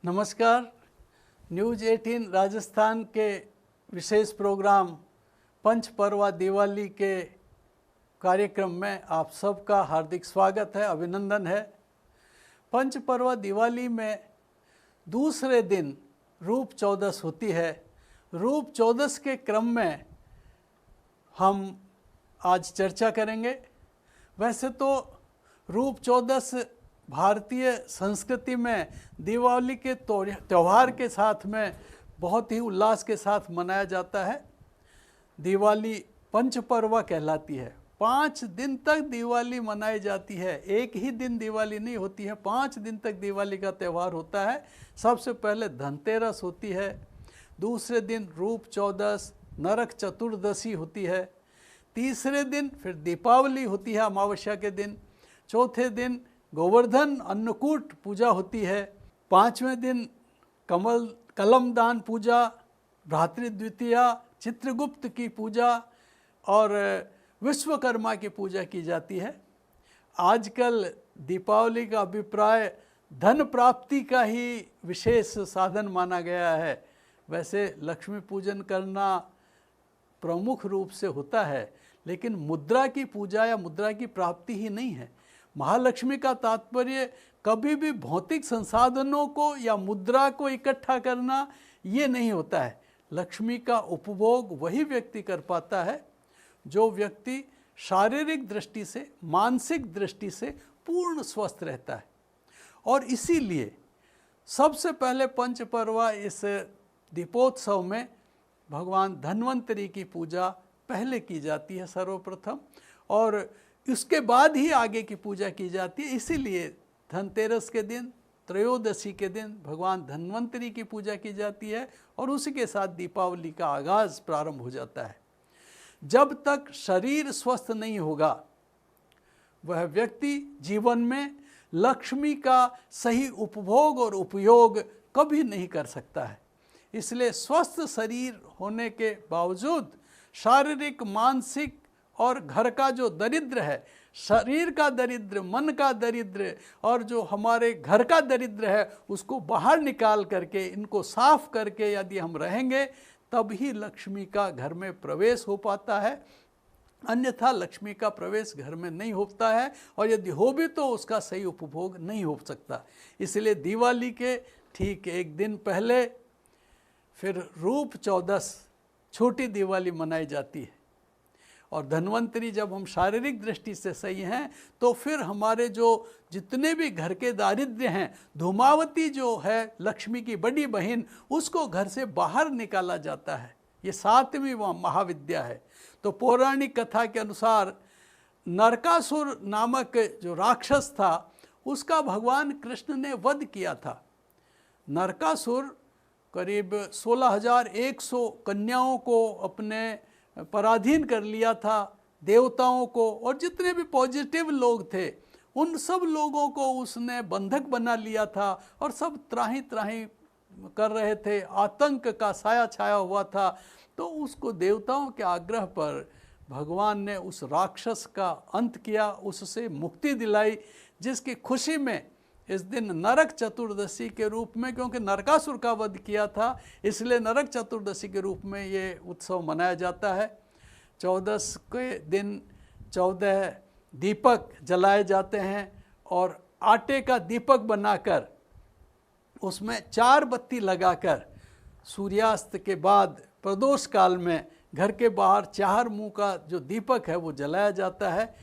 नमस्कार। न्यूज़ 18 राजस्थान के विशेष प्रोग्राम पंच पर्वा दिवाली के कार्यक्रम में आप सबका हार्दिक स्वागत है, अभिनंदन है। पंच पर्वा दिवाली में दूसरे दिन रूप चौदस होती है। रूप चौदस के क्रम में हम आज चर्चा करेंगे। वैसे तो रूप चौदस भारतीय संस्कृति में दिवाली के त्यौहार के साथ में बहुत ही उल्लास के साथ मनाया जाता है। दिवाली पंच पर्वा कहलाती है। 5 दिन तक दिवाली मनाई जाती है, एक ही दिन दिवाली नहीं होती है, 5 दिन तक दिवाली का त्यौहार होता है। सबसे पहले धनतेरस होती है, दूसरे दिन रूप चौदस, नरक चतुर्दशी होती है, तीसरे दिन फिर दीपावली होती है अमावस्या के दिन, चौथे दिन गोवर्धन अन्नकूट पूजा होती है, 5वें दिन कलमदान पूजा, भ्रातृद्वितीया, चित्रगुप्त की पूजा और विश्वकर्मा की पूजा की जाती है। आजकल दीपावली का अभिप्राय धन प्राप्ति का ही विशेष साधन माना गया है। वैसे लक्ष्मी पूजन करना प्रमुख रूप से होता है, लेकिन मुद्रा की पूजा या मुद्रा की प्राप्ति ही नहीं है। महालक्ष्मी का तात्पर्य कभी भी भौतिक संसाधनों को या मुद्रा को इकट्ठा करना ये नहीं होता है। लक्ष्मी का उपभोग वही व्यक्ति कर पाता है जो व्यक्ति शारीरिक दृष्टि से, मानसिक दृष्टि से पूर्ण स्वस्थ रहता है। और इसीलिए सबसे पहले पंच पर्वा इस दीपोत्सव में भगवान धन्वंतरी की पूजा पहले की जाती है सर्वप्रथम, और उसके बाद ही आगे की पूजा की जाती है। इसीलिए धनतेरस के दिन, त्रयोदशी के दिन भगवान धन्वंतरी की पूजा की जाती है और उसी के साथ दीपावली का आगाज़ प्रारंभ हो जाता है। जब तक शरीर स्वस्थ नहीं होगा वह व्यक्ति जीवन में लक्ष्मी का सही उपभोग और उपयोग कभी नहीं कर सकता है। इसलिए स्वस्थ शरीर होने के बावजूद शारीरिक, मानसिक और घर का जो दरिद्र है, शरीर का दरिद्र, मन का दरिद्र और जो हमारे घर का दरिद्र है, उसको बाहर निकाल करके, इनको साफ करके यदि हम रहेंगे तब ही लक्ष्मी का घर में प्रवेश हो पाता है। अन्यथा लक्ष्मी का प्रवेश घर में नहीं होता है, और यदि हो भी तो उसका सही उपभोग नहीं हो सकता। इसलिए दिवाली के ठीक एक दिन पहले फिर रूप चौदस, छोटी दिवाली मनाई जाती है। और धन्वंतरी जब हम शारीरिक दृष्टि से सही हैं तो फिर हमारे जो जितने भी घर के दारिद्र्य हैं, धूमावती जो है लक्ष्मी की बड़ी बहन, उसको घर से बाहर निकाला जाता है। ये 7वीं महाविद्या है। तो पौराणिक कथा के अनुसार नरकासुर नामक जो राक्षस था उसका भगवान कृष्ण ने वध किया था। नरकासुर करीब 16,100 कन्याओं को अपने पराधीन कर लिया था, देवताओं को और जितने भी पॉजिटिव लोग थे उन सब लोगों को उसने बंधक बना लिया था, और सब त्राही त्राही कर रहे थे, आतंक का साया छाया हुआ था। तो उसको देवताओं के आग्रह पर भगवान ने उस राक्षस का अंत किया, उससे मुक्ति दिलाई, जिसकी खुशी में इस दिन नरक चतुर्दशी के रूप में, क्योंकि नरकासुर का वध किया था इसलिए नरक चतुर्दशी के रूप में ये उत्सव मनाया जाता है। 14 के दिन 14 दीपक जलाए जाते हैं और आटे का दीपक बनाकर उसमें 4 बत्ती लगाकर सूर्यास्त के बाद प्रदोष काल में घर के बाहर 4 मुंह का जो दीपक है वो जलाया जाता है।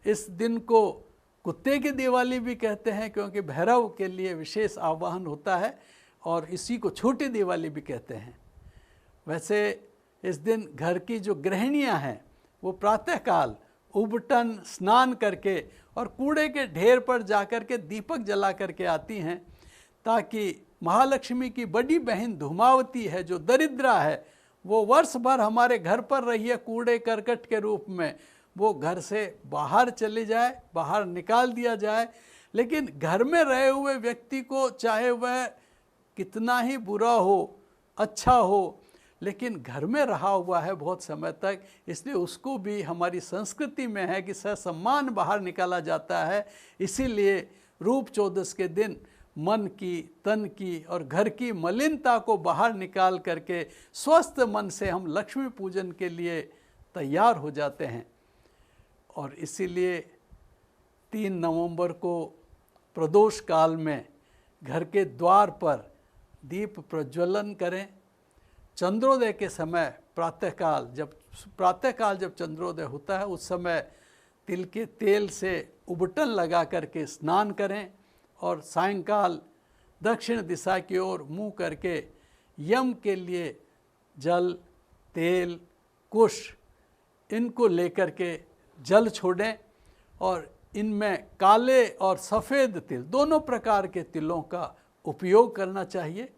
इस दिन को कुत्ते की दिवाली भी कहते हैं, क्योंकि भैरव के लिए विशेष आवाहन होता है, और इसी को छोटी दिवाली भी कहते हैं। वैसे इस दिन घर की जो गृहिणियां हैं वो प्रातःकाल उबटन स्नान करके और कूड़े के ढेर पर जाकर के दीपक जला करके आती हैं, ताकि महालक्ष्मी की बड़ी बहन धूमावती है जो दरिद्रा है, वो वर्ष भर हमारे घर पर रही है कूड़े करकट के रूप में, वो घर से बाहर चले जाए, बाहर निकाल दिया जाए। लेकिन घर में रहे हुए व्यक्ति को चाहे वह कितना ही बुरा हो, अच्छा हो, लेकिन घर में रहा हुआ है बहुत समय तक, इसलिए उसको भी हमारी संस्कृति में है कि ससम्मान बाहर निकाला जाता है। इसीलिए रूप चौदस के दिन मन की, तन की और घर की मलिनता को बाहर निकाल करके स्वस्थ मन से हम लक्ष्मी पूजन के लिए तैयार हो जाते हैं। और इसीलिए 3 नवंबर को प्रदोष काल में घर के द्वार पर दीप प्रज्वलन करें। चंद्रोदय के समय प्रातःकाल जब चंद्रोदय होता है उस समय तिल के तेल से उबटन लगा करके स्नान करें और सायंकाल दक्षिण दिशा की ओर मुँह करके यम के लिए जल, तेल, कुश इनको लेकर के जल छोड़ें और इनमें काले और सफ़ेद तिल दोनों प्रकार के तिलों का उपयोग करना चाहिए।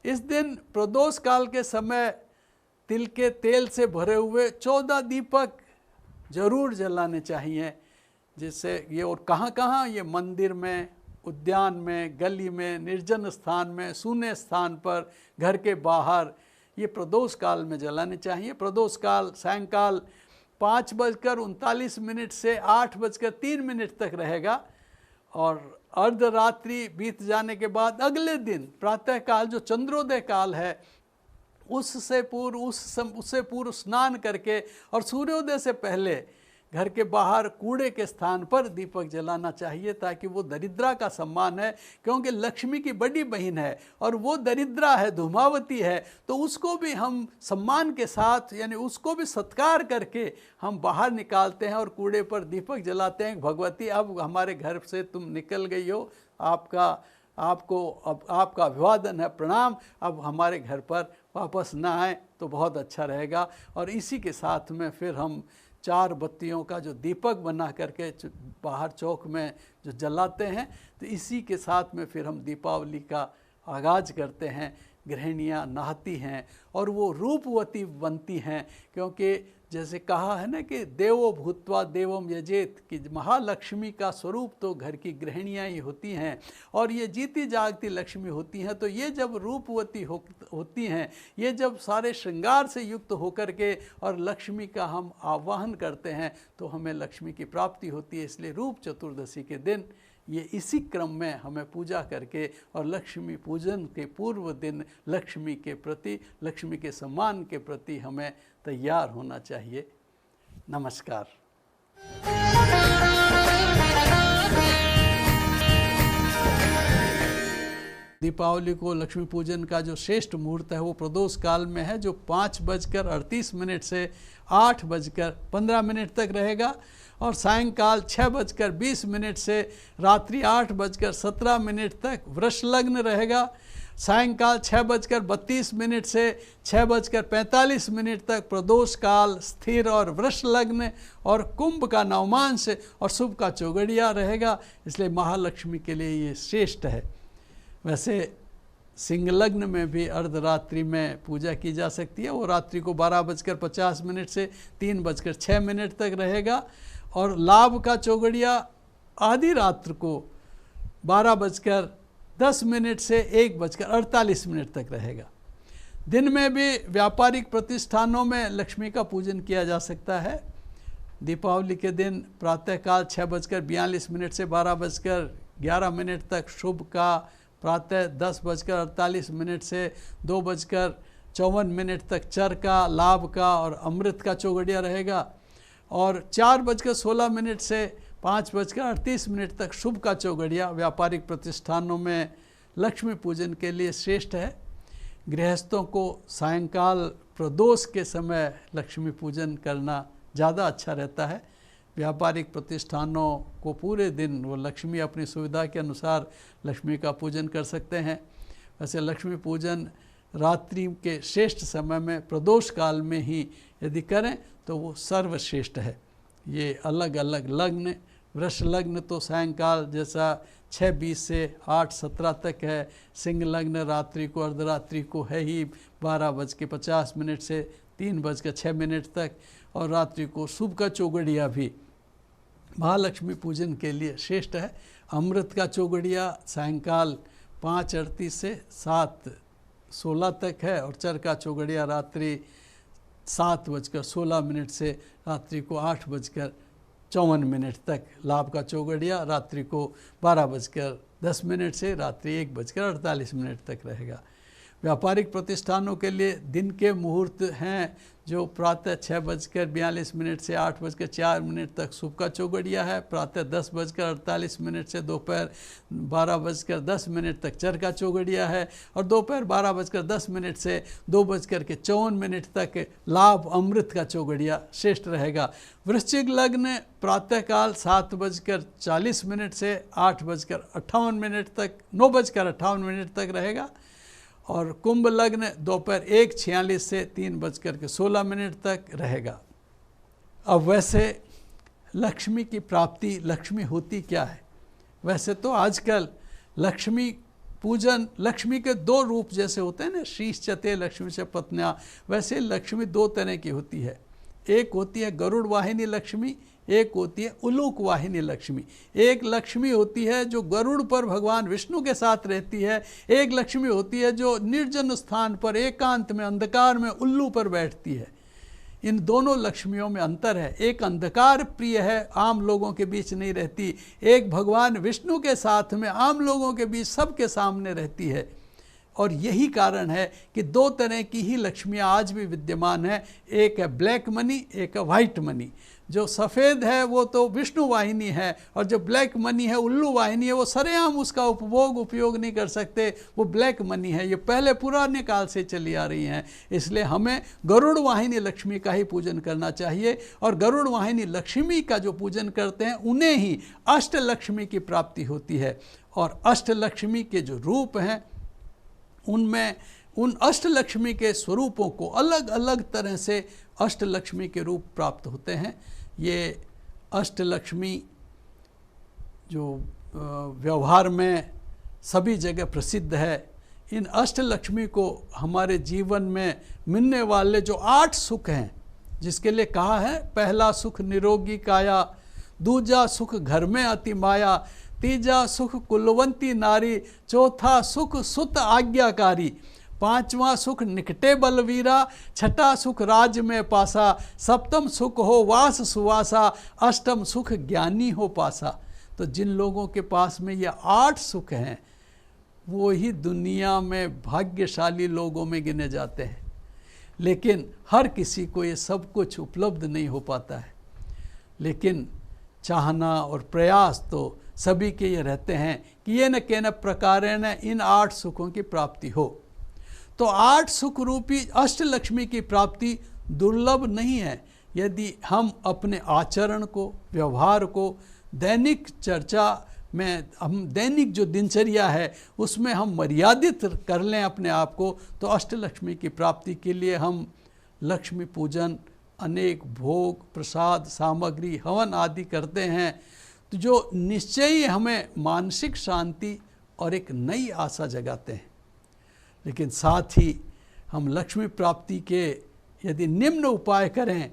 इस दिन प्रदोष काल के समय तिल के तेल से भरे हुए 14 दीपक जरूर जलाने चाहिए। जिससे ये और कहाँ ये मंदिर में, उद्यान में, गली में, निर्जन स्थान में, सूने स्थान पर, घर के बाहर ये प्रदोष काल में जलाने चाहिए। प्रदोष काल सायंकाल 5:39 से 8:03 तक रहेगा और अर्धरात्रि बीत जाने के बाद अगले दिन प्रातःकाल जो चंद्रोदय काल है उससे पूर्व स्नान करके और सूर्योदय से पहले घर के बाहर कूड़े के स्थान पर दीपक जलाना चाहिए, ताकि वो दरिद्रा का सम्मान है, क्योंकि लक्ष्मी की बड़ी बहन है और वो दरिद्रा है, धूमावती है, तो उसको भी हम सम्मान के साथ यानी उसको भी सत्कार करके हम बाहर निकालते हैं और कूड़े पर दीपक जलाते हैं। भगवती अब हमारे घर से तुम निकल गई हो, आपका अभिवादन है, प्रणाम, अब हमारे घर पर वापस ना आए तो बहुत अच्छा रहेगा। और इसी के साथ में फिर हम 4 बत्तियों का जो दीपक बना करके बाहर चौक में जो जलाते हैं, तो इसी के साथ में फिर हम दीपावली का आगाज़ करते हैं। गृहिणियाँ नहाती हैं और वो रूपवती बनती हैं, क्योंकि जैसे कहा है ना कि देवो भूत्वा देवम यजेत, कि महालक्ष्मी का स्वरूप तो घर की गृहिणियाँ ही होती हैं और ये जीती जागती लक्ष्मी होती हैं। तो ये जब रूपवती होती हैं, ये जब सारे श्रृंगार से युक्त होकर के और लक्ष्मी का हम आवाहन करते हैं तो हमें लक्ष्मी की प्राप्ति होती है। इसलिए रूप चतुर्दशी के दिन ये इसी क्रम में हमें पूजा करके और लक्ष्मी पूजन के पूर्व दिन लक्ष्मी के प्रति, लक्ष्मी के सम्मान के प्रति हमें तैयार होना चाहिए। नमस्कार। दीपावली को लक्ष्मी पूजन का जो श्रेष्ठ मुहूर्त है वो प्रदोष काल में है, जो 5:38 से 8:15 तक रहेगा और सायंकाल 6:20 से रात्रि 8:17 तक वृष लग्न रहेगा। सायंकाल 6:32 से 6:45 तक प्रदोष काल स्थिर और वृष लग्न और कुंभ का नवमांश और शुभ का चौगड़िया रहेगा। इसलिए महालक्ष्मी के लिए ये श्रेष्ठ है। वैसे सिंह लग्न में भी अर्धरात्रि में पूजा की जा सकती है, वो रात्रि को 12:50 से 3:06 तक रहेगा और लाभ का चौगड़िया आधी रात्र को 12:10 से 1:48 तक रहेगा। दिन में भी व्यापारिक प्रतिष्ठानों में लक्ष्मी का पूजन किया जा सकता है। दीपावली के दिन प्रातःकाल 6:42 से 12:11 तक शुभ का, प्रातः 10:48 से 2:54 तक चर का, लाभ का और अमृत का चौगड़िया रहेगा और 4:16 से 5:38 तक शुभ का चौगड़िया व्यापारिक प्रतिष्ठानों में लक्ष्मी पूजन के लिए श्रेष्ठ है। गृहस्थों को सायंकाल प्रदोष के समय लक्ष्मी पूजन करना ज़्यादा अच्छा रहता है। व्यापारिक प्रतिष्ठानों को पूरे दिन वो लक्ष्मी अपनी सुविधा के अनुसार लक्ष्मी का पूजन कर सकते हैं। वैसे लक्ष्मी पूजन रात्रि के श्रेष्ठ समय में प्रदोष काल में ही यदि करें तो वो सर्वश्रेष्ठ है। ये अलग अलग लग्न, वृष लग्न तो सायंकाल जैसा 6:20 से 8:17 तक है, सिंह लग्न रात्रि को अर्धरात्रि को है ही 12:50 से 3:06 तक और रात्रि को शुभ का चौगड़िया भी महालक्ष्मी पूजन के लिए श्रेष्ठ है। अमृत का चौगड़िया सायंकाल 5:38 से 7:16 तक है और चर का चौगड़िया रात्रि 7:16 से रात्रि को 54 तक लाभ का चौघड़िया रात्रि को 12:10 से रात्रि 1:48 तक रहेगा। व्यापारिक प्रतिष्ठानों के लिए दिन के मुहूर्त हैं जो प्रातः 6:42 से 8:04 तक शुभ का चौघड़िया है, प्रातः 10:48 से दोपहर 12:10 तक चर का चौघड़िया है और दोपहर 12:10 से 2:54 तक लाभ अमृत का चौघड़िया श्रेष्ठ रहेगा। वृश्चिक लग्न प्रातःकाल 7:40 से 8:58 तक 9:58 तक रहेगा और कुंभ लग्न दोपहर 1:46 से 3:16 तक रहेगा। अब वैसे लक्ष्मी की प्राप्ति, लक्ष्मी होती क्या है? वैसे तो आजकल लक्ष्मी पूजन, लक्ष्मी के 2 रूप जैसे होते हैं ना, शीश चते लक्ष्मी से पत्न्या, वैसे लक्ष्मी 2 तरह की होती है। एक होती है गरुड़ वाहिनी लक्ष्मी, एक होती है उलूक वाहिनी लक्ष्मी। एक लक्ष्मी होती है जो गरुड़ पर भगवान विष्णु के साथ रहती है, एक लक्ष्मी होती है जो निर्जन स्थान पर एकांत में अंधकार में उल्लू पर बैठती है। इन दोनों लक्ष्मियों में अंतर है। एक अंधकार प्रिय है, आम लोगों के बीच नहीं रहती, एक भगवान विष्णु के साथ में आम लोगों के बीच सबके सामने रहती है। और यही कारण है कि 2 तरह की ही लक्ष्मियाँ आज भी विद्यमान है, एक है ब्लैक मनी, एक है वाइट मनी। जो सफ़ेद है वो तो विष्णु वाहिनी है और जो ब्लैक मनी है, उल्लू वाहिनी है, वो सरेआम उसका उपयोग नहीं कर सकते, वो ब्लैक मनी है। ये पहले पुराने काल से चली आ रही हैं, इसलिए हमें गरुड़ वाहिनी लक्ष्मी का ही पूजन करना चाहिए। और गरुड़ वाहिनी लक्ष्मी का जो पूजन करते हैं उन्हें ही अष्ट लक्ष्मी की प्राप्ति होती है। और अष्ट लक्ष्मी के जो रूप हैं उनमें उन अष्टलक्ष्मी के स्वरूपों को अलग अलग तरह से अष्टलक्ष्मी के रूप प्राप्त होते हैं। ये अष्टलक्ष्मी जो व्यवहार में सभी जगह प्रसिद्ध है, इन अष्टलक्ष्मी को हमारे जीवन में मिलने वाले जो 8 सुख हैं, जिसके लिए कहा है पहला सुख निरोगी काया, दूजा सुख घर में अति माया, तीजा सुख कुलवंती नारी, चौथा सुख सुत आज्ञाकारी, 5वां सुख निकटे बलवीरा, 6ठा सुख राज में पासा, 7म सुख हो वास सुवासा, 8म सुख ज्ञानी हो पासा। तो जिन लोगों के पास में ये 8 सुख हैं वो ही दुनिया में भाग्यशाली लोगों में गिने जाते हैं। लेकिन हर किसी को ये सब कुछ उपलब्ध नहीं हो पाता है, लेकिन चाहना और प्रयास तो सभी के ये रहते हैं कि ये न के न प्रकारेण इन 8 सुखों की प्राप्ति हो। तो 8 सुख रूपी अष्टलक्ष्मी की प्राप्ति दुर्लभ नहीं है यदि हम अपने आचरण को, व्यवहार को, दैनिक चर्चा में, हम दैनिक जो दिनचर्या है उसमें हम मर्यादित कर लें अपने आप को। तो अष्टलक्ष्मी की प्राप्ति के लिए हम लक्ष्मी पूजन, अनेक भोग, प्रसाद, सामग्री, हवन आदि करते हैं, तो जो निश्चय ही हमें मानसिक शांति और एक नई आशा जगाते हैं। लेकिन साथ ही हम लक्ष्मी प्राप्ति के यदि निम्न उपाय करें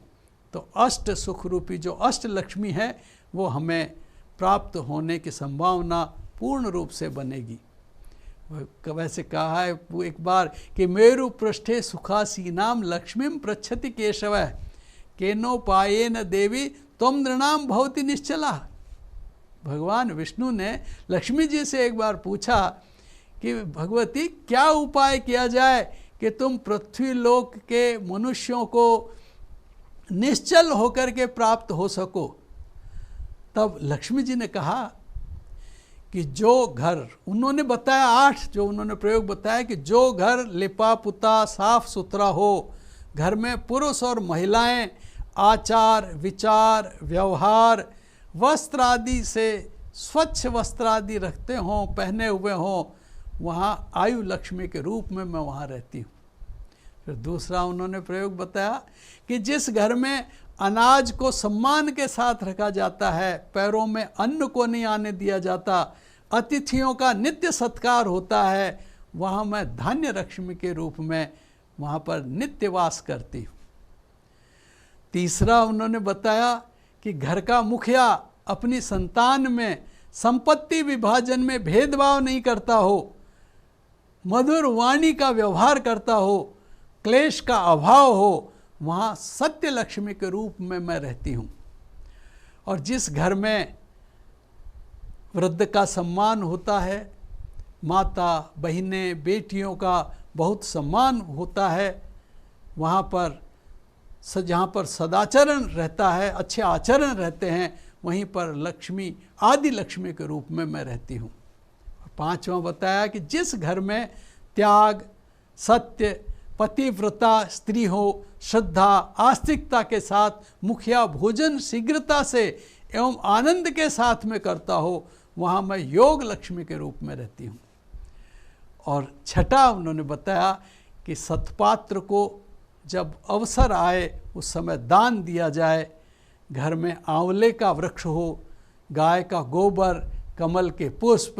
तो अष्ट सुख रूपी जो अष्ट लक्ष्मी है वो हमें प्राप्त होने की संभावना पूर्ण रूप से बनेगी। वैसे कहा है वो एक बार कि मेरु पृष्ठे सुखासीनाम लक्ष्मीम पृच्छति केशव केनोपायेन देवी त्वं नृणाम भवति निश्चला। भगवान विष्णु ने लक्ष्मी जी से एक बार पूछा कि भगवती क्या उपाय किया जाए कि तुम पृथ्वी लोक के मनुष्यों को निश्चल होकर के प्राप्त हो सको। तब लक्ष्मी जी ने कहा कि जो घर, उन्होंने बताया 8 जो उन्होंने प्रयोग बताया कि जो घर लिपा पुता साफ सुथरा हो, घर में पुरुष और महिलाएं आचार विचार व्यवहार वस्त्र आदि से स्वच्छ वस्त्र आदि रखते हों, पहने हुए हों, वहाँ आयु लक्ष्मी के रूप में मैं वहाँ रहती हूँ। फिर दूसरा उन्होंने प्रयोग बताया कि जिस घर में अनाज को सम्मान के साथ रखा जाता है, पैरों में अन्न को नहीं आने दिया जाता, अतिथियों का नित्य सत्कार होता है, वहाँ मैं धान्य लक्ष्मी के रूप में वहाँ पर नित्य वास करती हूँ। तीसरा उन्होंने बताया कि घर का मुखिया अपनी संतान में संपत्ति विभाजन में भेदभाव नहीं करता हो, मधुर वाणी का व्यवहार करता हो, क्लेश का अभाव हो, वहाँ सत्य लक्ष्मी के रूप में मैं रहती हूँ। और जिस घर में वृद्ध का सम्मान होता है, माता, बहनें, बेटियों का बहुत सम्मान होता है, वहाँ पर जहाँ पर सदाचरण रहता है, अच्छे आचरण रहते हैं, वहीं पर लक्ष्मी, आदि लक्ष्मी के रूप में मैं रहती हूँ। पांचवा बताया कि जिस घर में त्याग, सत्य, पतिव्रता स्त्री हो, श्रद्धा, आस्तिकता के साथ मुखिया भोजन शीघ्रता से एवं आनंद के साथ में करता हो, वहाँ मैं योग लक्ष्मी के रूप में रहती हूँ। और छठा उन्होंने बताया कि सत्पात्र को जब अवसर आए उस समय दान दिया जाए। घर में आंवले का वृक्ष हो, गाय का गोबर, कमल के पुष्प,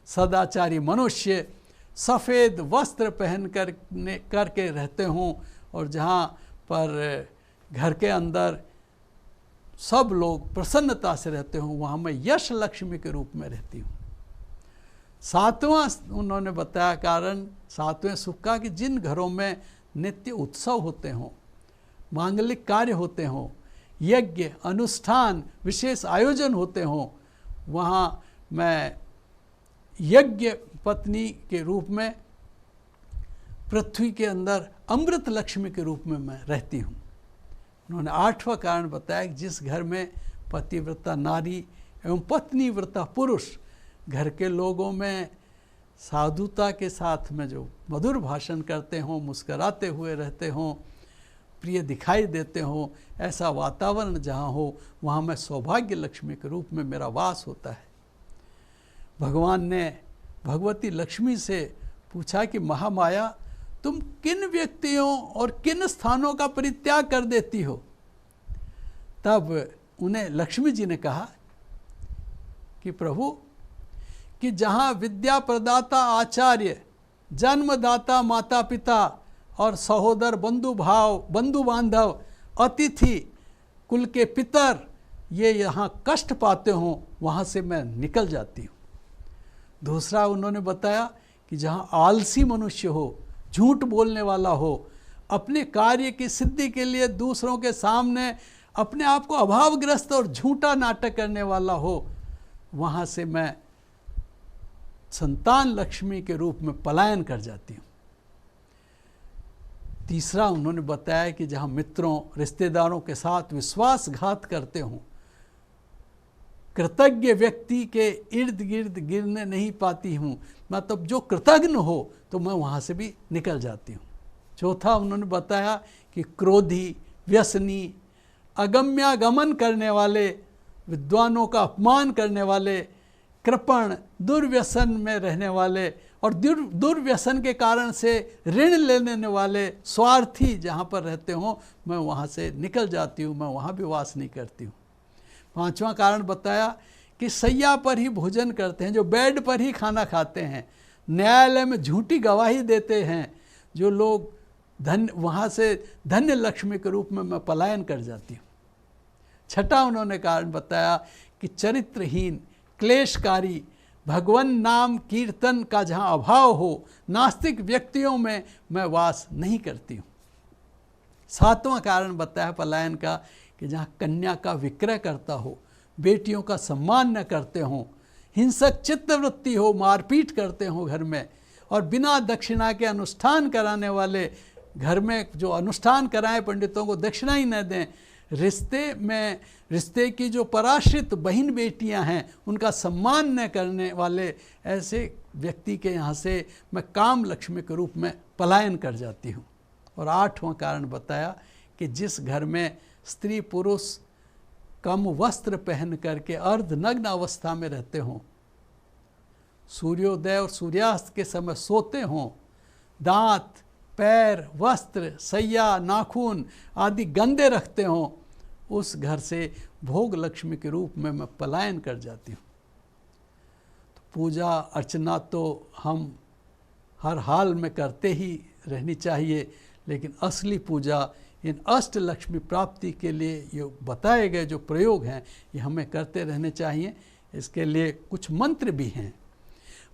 सदाचारी मनुष्य सफ़ेद वस्त्र पहन करके रहते हों, और जहाँ पर घर के अंदर सब लोग प्रसन्नता से रहते हों, वहाँ मैं यश लक्ष्मी के रूप में रहती हूँ। सातवां उन्होंने बताया कारण सातवें सुख का कि जिन घरों में नित्य उत्सव होते हों, मांगलिक कार्य होते हों, यज्ञ, अनुष्ठान, विशेष आयोजन होते हों, वहाँ मैं यज्ञ पत्नी के रूप में, पृथ्वी के अंदर अमृत लक्ष्मी के रूप में मैं रहती हूँ। उन्होंने आठवां कारण बताया कि जिस घर में पतिव्रता नारी एवं पत्नीव्रता पुरुष घर के लोगों में साधुता के साथ में जो मधुर भाषण करते हों, मुस्कराते हुए रहते हों, प्रिय दिखाई देते हों, ऐसा वातावरण जहाँ हो, वहाँ मैं सौभाग्य लक्ष्मी के रूप में मेरा वास होता है। भगवान ने भगवती लक्ष्मी से पूछा कि महामाया, तुम किन व्यक्तियों और किन स्थानों का परित्याग कर देती हो? तब उन्हें लक्ष्मी जी ने कहा कि प्रभु, कि जहाँ विद्या प्रदाता आचार्य, जन्मदाता माता पिता और सहोदर बंधु बांधव, अतिथि, कुल के पितर ये यहाँ कष्ट पाते हों, वहाँ से मैं निकल जाती हूँ। दूसरा उन्होंने बताया कि जहाँ आलसी मनुष्य हो, झूठ बोलने वाला हो, अपने कार्य की सिद्धि के लिए दूसरों के सामने अपने आप को अभावग्रस्त और झूठा नाटक करने वाला हो, वहाँ से मैं संतान लक्ष्मी के रूप में पलायन कर जाती हूँ। तीसरा उन्होंने बताया कि जहाँ मित्रों, रिश्तेदारों के साथ विश्वासघात करते हों, कृतज्ञ व्यक्ति के इर्द गिर्द गिरने नहीं पाती हूँ, मतलब जो कृतज्ञ हो तो मैं वहाँ से भी निकल जाती हूँ। चौथा उन्होंने बताया कि क्रोधी, व्यसनी, अगम्यागमन करने वाले, विद्वानों का अपमान करने वाले, कृपण, दुर्व्यसन में रहने वाले और दुर्व्यसन के कारण से ऋण लेने वाले स्वार्थी जहाँ पर रहते हों, मैं वहाँ से निकल जाती हूँ, मैं वहाँ भी वास नहीं करती हूँ। पांचवा कारण बताया कि सैया पर ही भोजन करते हैं, जो बेड पर ही खाना खाते हैं, न्यायालय में झूठी गवाही देते हैं, जो लोग वहाँ से धन्य लक्ष्मी के रूप में मैं पलायन कर जाती हूँ। छठा उन्होंने कारण बताया कि चरित्रहीन, क्लेशकारी, भगवान नाम कीर्तन का जहाँ अभाव हो, नास्तिक व्यक्तियों में मैं वास नहीं करती हूँ। सातवां कारण बताया पलायन का कि जहाँ कन्या का विक्रय करता हो, बेटियों का सम्मान न करते हों, हिंसक चित्तवृत्ति हो, मारपीट करते हों घर में, और बिना दक्षिणा के अनुष्ठान कराने वाले, घर में जो अनुष्ठान कराएं पंडितों को दक्षिणा ही न दें, रिश्ते की जो पराश्रित बहन बेटियां हैं उनका सम्मान न करने वाले ऐसे व्यक्ति के यहाँ से मैं काम लक्ष्मी के रूप में पलायन कर जाती हूँ। और आठवां कारण बताया कि जिस घर में स्त्री पुरुष कम वस्त्र पहन करके अर्धनग्न अवस्था में रहते हों, सूर्योदय और सूर्यास्त के समय सोते हों, दांत, पैर, वस्त्र, सैया, नाखून आदि गंदे रखते हों, उस घर से भोग लक्ष्मी के रूप में मैं पलायन कर जाती हूँ। तो पूजा अर्चना तो हम हर हाल में करते ही रहनी चाहिए, लेकिन असली पूजा इन अष्ट लक्ष्मी प्राप्ति के लिए ये बताए गए जो प्रयोग हैं ये हमें करते रहने चाहिए। इसके लिए कुछ मंत्र भी हैं।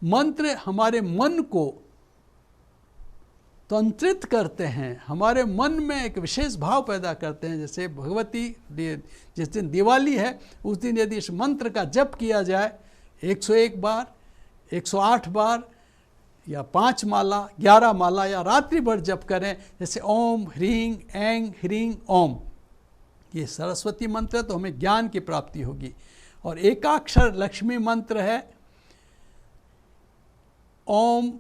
मंत्र हमारे मन को तंत्रित करते हैं, हमारे मन में एक विशेष भाव पैदा करते हैं। जैसे भगवती, जिस दिन दिवाली है उस दिन यदि इस मंत्र का जप किया जाए 101 बार, 108 बार या 5 माला, 11 माला या रात्रि भर जप करें, जैसे ओम ह्रीं ऐं ह्रीं ओम, ये सरस्वती मंत्र है तो हमें ज्ञान की प्राप्ति होगी। और एकाक्षर लक्ष्मी मंत्र है ओम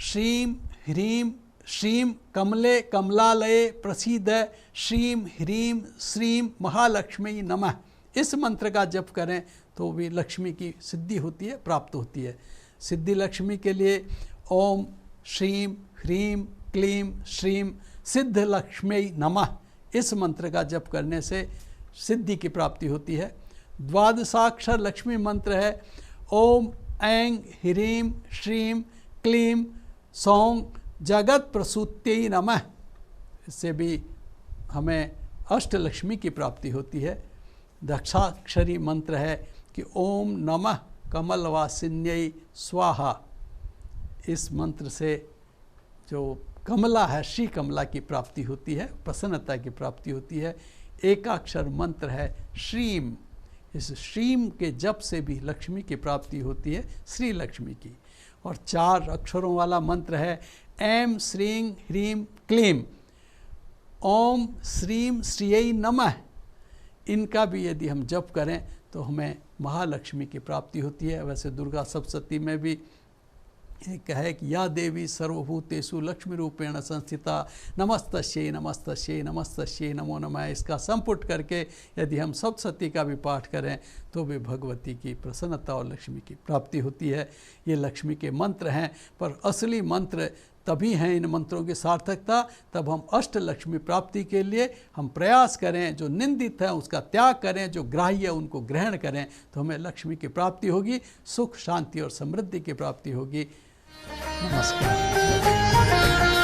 श्रीं ह्रीं श्रीं कमले कमलालये प्रसीद श्रीं ह्रीं श्रीं महालक्ष्मी नमः। इस मंत्र का जप करें तो भी लक्ष्मी की सिद्धि होती है, प्राप्त होती है। सिद्धि लक्ष्मी के लिए ओम श्रीं ह्रीं क्लीं श्रीं सिद्ध लक्ष्मी नमः, इस मंत्र का जप करने से सिद्धि की प्राप्ति होती है। द्वादशाक्षर लक्ष्मी मंत्र है ओम ऐं ह्रीं श्रीं क्लीं सौं जगत प्रसूत्यै नमः, इससे भी हमें अष्टलक्ष्मी की प्राप्ति होती है। दक्षाक्षरी मंत्र है कि ओम नमः कमलवासिन्यै स्वाहा, इस मंत्र से जो कमला है, श्री कमला की प्राप्ति होती है, प्रसन्नता की प्राप्ति होती है। एकाक्षर मंत्र है श्रीं, इस श्रीं के जप से भी लक्ष्मी की प्राप्ति होती है, श्री लक्ष्मी की। और 4 अक्षरों वाला मंत्र है ऐं श्रीं ह्रीं क्लीं ओम श्रीं श्रियै नमः। इनका भी यदि हम जप करें तो हमें महालक्ष्मी की प्राप्ति होती है। वैसे दुर्गा सप्तशती में भी एक है कि या देवी सर्वभूतेषु लक्ष्मी रूपेण संस्थिता नमस्तस्यै नमस्तस्यै नमस्तस्यै नमो नमः। इसका संपुट करके यदि हम सप्तशती का भी पाठ करें तो भी भगवती की प्रसन्नता और लक्ष्मी की प्राप्ति होती है। ये लक्ष्मी के मंत्र हैं, पर असली मंत्र तभी हैं इन मंत्रों की सार्थकता तब हम अष्टलक्ष्मी प्राप्ति के लिए हम प्रयास करें, जो निंदित है उसका त्याग करें, जो ग्राह्य है उनको ग्रहण करें, तो हमें लक्ष्मी की प्राप्ति होगी, सुख शांति और समृद्धि की प्राप्ति होगी। नमस्कार।